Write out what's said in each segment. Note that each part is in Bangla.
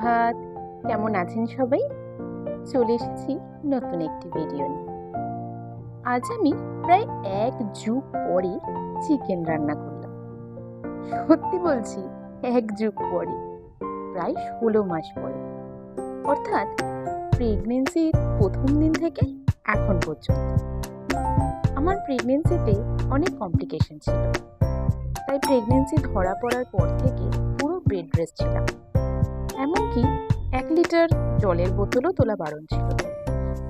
সুপ্রভাত। কেমন আছেন সবাই? চলে এসেছি নতুন একটি ভিডিও নিয়ে। আজ আমি প্রায় 1 যুগ পরে চিকেন রান্না করলাম। সত্যি বলছি, 1 যুগ পরে, প্রায় 16 মাস পরে, অর্থাৎ প্রেগনেন্সির প্রথম দিন থেকে এখন পর্যন্ত। আমার প্রেগনেন্সিতে অনেক কমপ্লিকেশন ছিল, তাই প্রেগনেন্সি ধরা পড়ার পর থেকে পুরো বেড রেস্ট ছিলাম। এমনকি 1 লিটার জলের বোতলও তোলা বারণ ছিল।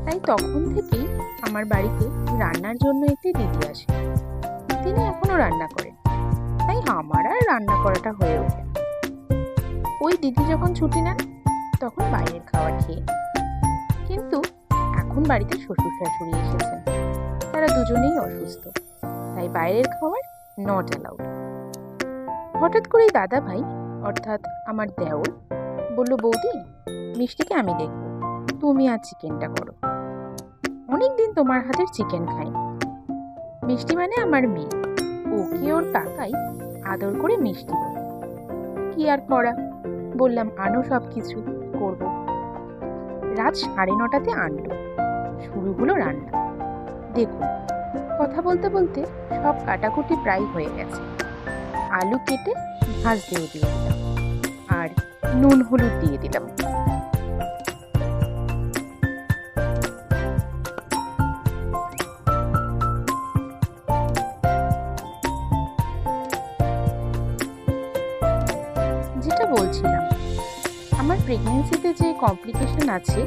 তাই তখন থেকেই আমার বাড়িতে রান্নার জন্য একটি দিদি আসে। তিনি এখনো রান্না করেন, তাই আমার আর রান্না করাটা হয়ে ওঠে না। ওই দিদি যখন ছুটি নেন তখন বাইরের খাবার খেয়ে নিই। কিন্তু এখন বাড়িতে শ্বশুর শাশুড়ি এসেছেন, তারা দুজনেই অসুস্থ, তাই বাইরের খাবার নট অ্যালাউড। হঠাৎ করেই দাদা ভাই অর্থাৎ আমার দেওর বলল, বৌদি, মিষ্টিকে আমি দেখবো, তুমি আর চিকেনটা করো। অনেকদিন তোমার হাতের চিকেন খাইনি। মিষ্টি মানে আমার মেয়ে, ওকে ওর কাকাই আদর করে মিষ্টি বলে। কি আর করা, বললাম আনো, সব কিছু করবো। রাত 9:30 আনলো, শুরু হলো রান্না। দেখুন, কথা বলতে বলতে সব কাটাকুটি প্রায় হয়ে গেছে। আলু কেটে ভাজতেও দিয়ে দিলাম, আর নুন হলুদ দিয়ে দিলাম। যেটা বলছিলাম, আমার প্রেগনেন্সিতে যে কমপ্লিকেশন আছে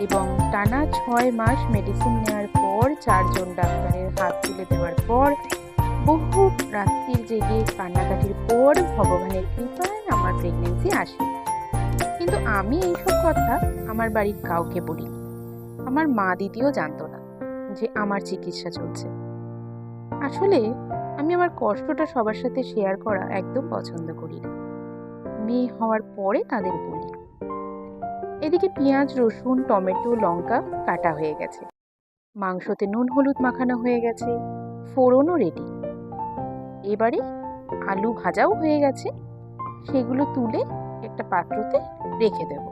এবং টানা 6 মাস মেডিসিন নেওয়ার পর 4 জন ডাক্তারের হাত তুলে দেওয়ার পর বহু রাত্রির জেগে কান্নাকাটির পর ভগবানের কৃপায় আমার প্রেগনেন্সি আসে। কিন্তু আমি এইসব কথা আমার বাড়ির কাউকে বলিনি। আমার মা দিদিও জানতো না যে আমার চিকিৎসা চলছে। আসলে আমি আমার কষ্টটা সবার সাথে শেয়ার করা একদম পছন্দ করি না। মেয়ে হওয়ার পরে তাদের বলি। এদিকে পেঁয়াজ, রসুন, টমেটো, লঙ্কা কাটা হয়ে গেছে, মাংসতে নুন হলুদ মাখানো হয়ে গেছে, ফোড়নও রেডি। এবারে আলু ভাজাও হয়ে গেছে, সেগুলো তুলে একটা পাত্রতে রেখে দেব।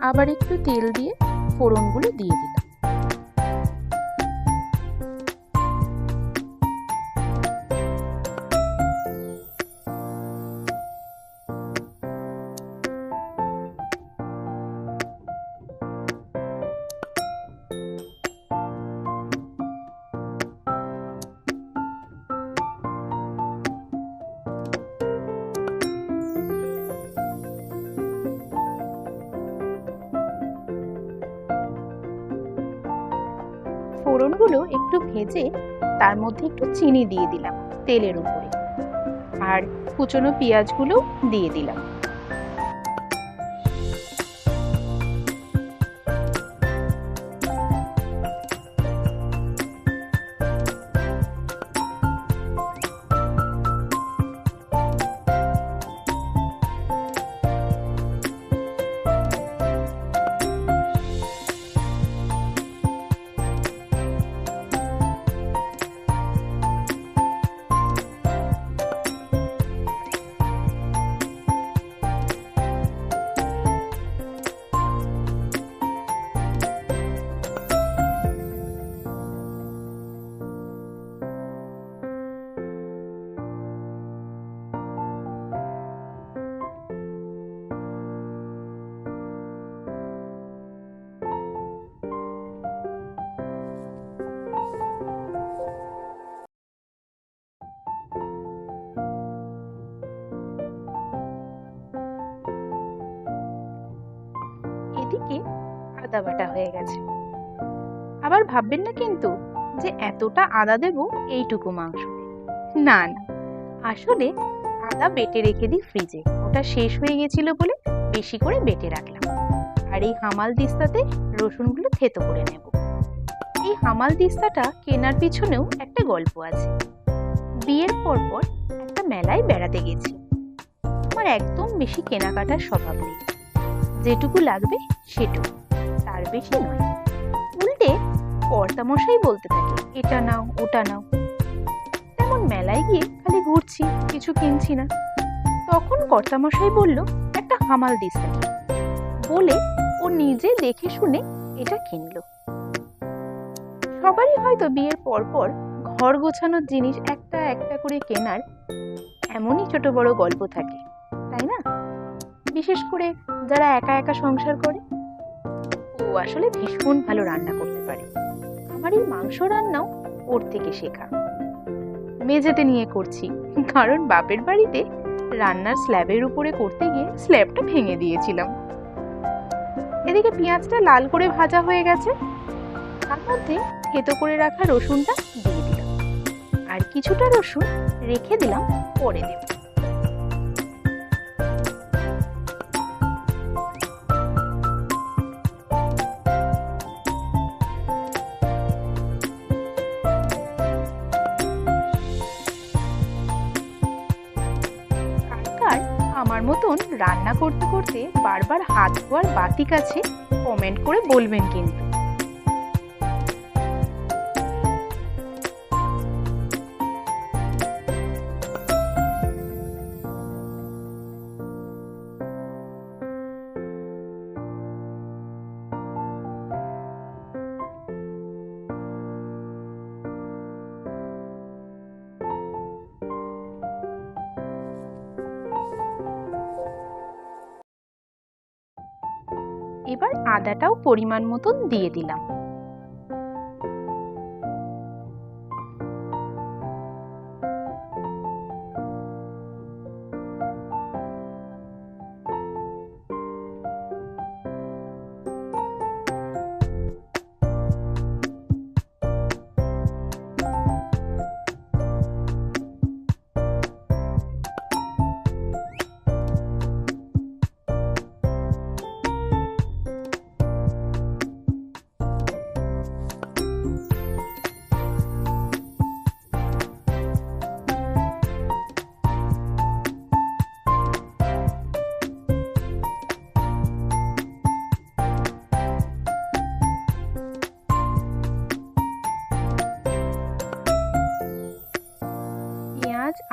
আবার একটু তেল দিয়ে ফোড়নগুলো দিয়ে দিলাম। ফোড়নগুলো একটু ভেজে তার মধ্যে একটু চিনি দিয়ে দিলাম তেলের উপরে, আর কুচনো পেঁয়াজগুলো দিয়ে দিলাম। এদিকে আদা বাটা হয়ে গেছে। আবার ভাববেন না কিন্তু যে এতটা আদা দেব এইটুকু মাংস। না না, আসলে আদা বেটে রেখে দিই ফ্রিজে, ওটা শেষ হয়ে গেছিল বলে বেশি করে বেটে রাখলাম। আর এই হামাল দিস্তাতে রসুনগুলো থেতো করে নেব। এই হামাল দিস্তাটা কেনার পিছনেও একটা গল্প আছে। বিয়ের পর একটা মেলায় বেড়াতে গেছি। আমার একদম বেশি কেনাকাটার স্বভাব নেই, যেটুকু লাগবে সেটুকু, তার বেশি নয়। উল্টে কর্তামশাই বলতে থাকে এটা নাও ওটা নাও। তেমন মেলায় গিয়ে খালি ঘুরছি, কিছু কিনছি না। তখন কর্তামশাই বলল একটা হামাল দিস্তা বলে ও নিজে দেখে শুনে এটা কিনলো। সবারই হয়তো বিয়ের পর ঘর গোছানোর জিনিস একটা একটা করে কেনার এমনই ছোট বড় গল্প থাকে, তাই না? বিশেষ করে যারা একা একা সংসার করে। ও আসলে ভীষণ ভালো রান্না করতে পারে। আমার এই মাংস রান্নাও ওর থেকে শেখা। মেঝেতে নিয়ে করছি, কারণ বাপের বাড়িতে রান্নার স্ল্যাবের উপরে করতে গিয়ে স্ল্যাবটা ভেঙে দিয়েছিলাম। এদিকে পেঁয়াজটা লাল করে ভাজা হয়ে গেছে, তার মধ্যে থেতো করে রাখা রসুনটা দিয়ে দিলাম, আর কিছুটা রসুন রেখে দিলাম পরে দেব। আমার মতন রান্না করতে করতে বারবার হাত ধোয়ার বাতিক আছে কমেন্ট করে বলবেন কিন্তু। এবার আদাটাও পরিমাণ মতন দিয়ে দিলাম।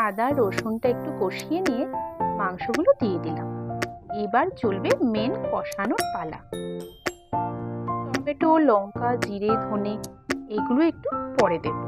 আদা রসুনটা একটু কষিয়ে নিয়ে মাংসগুলো দিয়ে দিলাম। এবার চলবে মেন কষানোর পালা। টমেটো, লঙ্কা, জিরে, ধনে এগুলো একটু পরে দেব।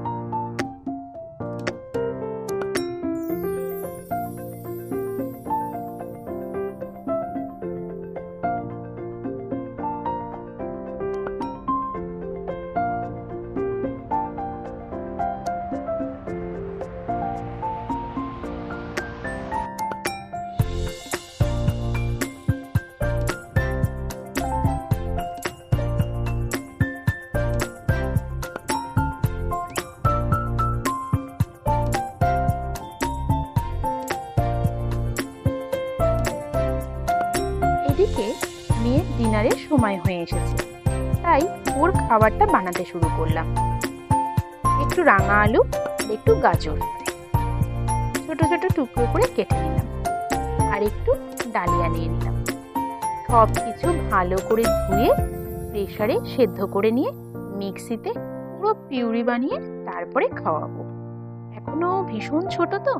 এদিকে মেয়ের ডিনারের সময় হয়ে এসেছে, তাই ওর খাবারটা বানাতে শুরু করলাম। একটু রাঙা আলু আর একটু গাজর ছোট ছোট টুকরো করে কেটে নিলাম, আর একটু ডালিয়া নিয়ে নিলাম। সব কিছু ভালো করে ধুয়ে প্রেসারে সেদ্ধ করে নিয়ে মিক্সিতে পুরো পিউরি বানিয়ে তারপরে খাওয়াবো। এখনো ভীষণ ছোট তো,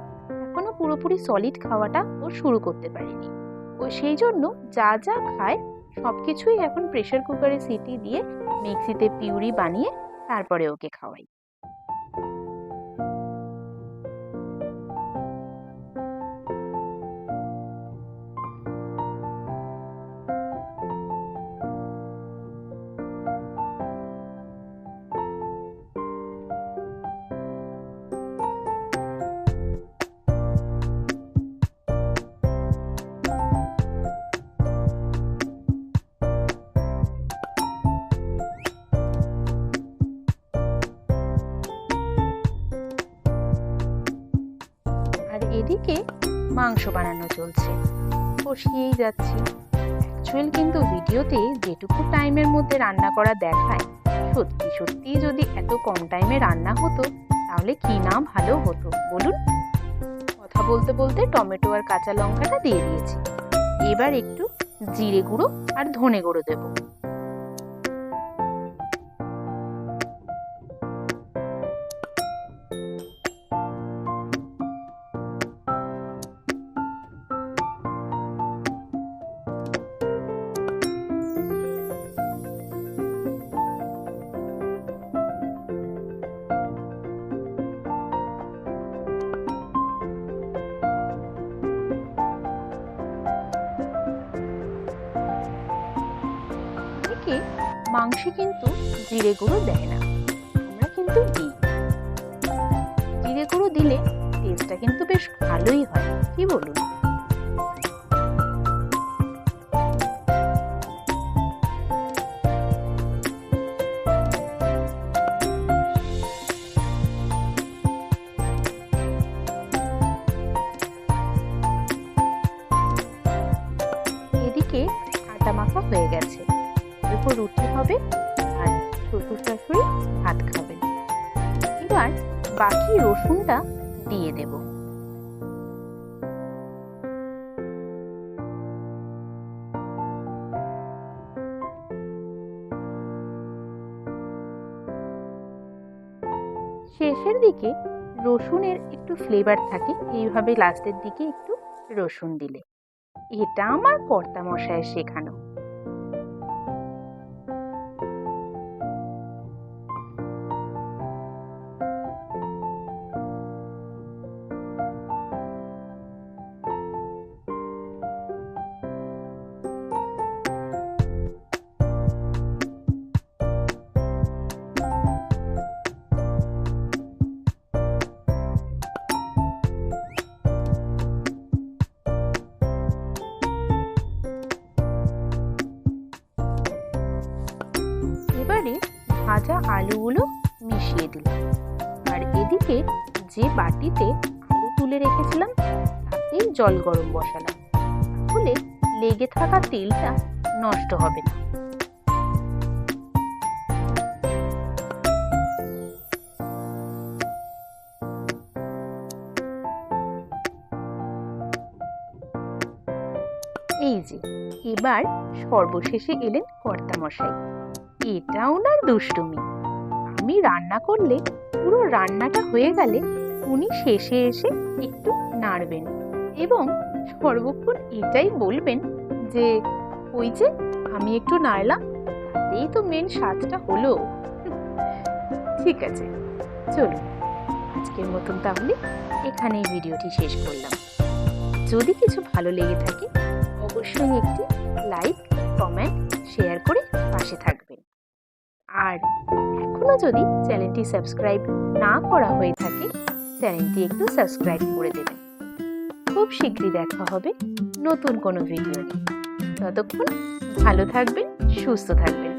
এখনো পুরোপুরি সলিড খাওয়াটা ও শুরু করতে পারেনি। ও সেই জন্য যা যা খায় সবকিছুই এখন প্রেসার কুকারে সিটি দিয়ে মিক্সিতে পিউরি বানিয়ে তারপরে ওকে খাওয়াই। এদিকে মাংস বানানো চলছে, কষিয়েই যাচ্ছি। অ্যাকচুয়াল কিন্তু ভিডিওতে যেটুকু টাইমের মধ্যে রান্না করা দেখায়, সত্যি সত্যি যদি এত কম টাইমে রান্না হতো তাহলে কি না ভালো হতো বলুন। কথা বলতে বলতে টমেটো আর কাঁচা লঙ্কাটা দিয়ে দিয়েছি। এবার একটু জিরে গুঁড়ো আর ধনে গুঁড়ো দেবো। মাংসে কিন্তু জিরে গুঁড়ো দেয় না, আমরা কিন্তু দিই। জিরে গুঁড়ো দিলে টেস্টটা কিন্তু বেশ ভালোই হয়, কি বলুন? এদিকে আটা মাখা হয়ে গেছে, এরপর রুটি হবে আর শ্বশুর শাশুড়ি ভাত খাবেন। এবার বাকি রসুনটা দিয়ে দেব। শেষের দিকে রসুনের একটু ফ্লেভার থাকে, এইভাবে লাস্টের দিকে একটু রসুন দিলে। এটা আমার কর্তামশায়ের শেখানো। এবারে ভাজা আলুগুলো মিশিয়ে দিলাম, আর এদিকে যে বাটিতে আলু তুলে রেখেছিলাম তাতেই জল গরম বসালাম, তাহলে লেগে থাকা তেলটা নষ্ট হবে না। এই যে এবার সর্বশেষে এলেন কর্তামশাই। এটা ওনার দুষ্টুমি। আমি রান্না করলে পুরো রান্নাটা হয়ে গেলে উনি শেষে এসে একটু নাড়বেন এবং সর্বক্ষণ এটাই বলবেন যে ওই যে আমি একটু নাড়লাম, তাতেই তো মেন স্বাদটা হলো। ঠিক আছে, চলুন আজকের মতন তাহলে এখানেই ভিডিওটি শেষ করলাম। যদি কিছু ভালো লেগে থাকে অবশ্যই একটি লাইক, কমেন্ট, শেয়ার করে পাশে থাকবেন। আর এখনো যদি চ্যানেলটি সাবস্ক্রাইব না করা হয়ে থাকে চ্যানেলটি একটু সাবস্ক্রাইব করে দেবেন। খুব শীঘ্রই দেখা হবে নতুন কোনো ভিডিও নিয়ে। ততক্ষণ ভালো থাকবেন, সুস্থ থাকবেন।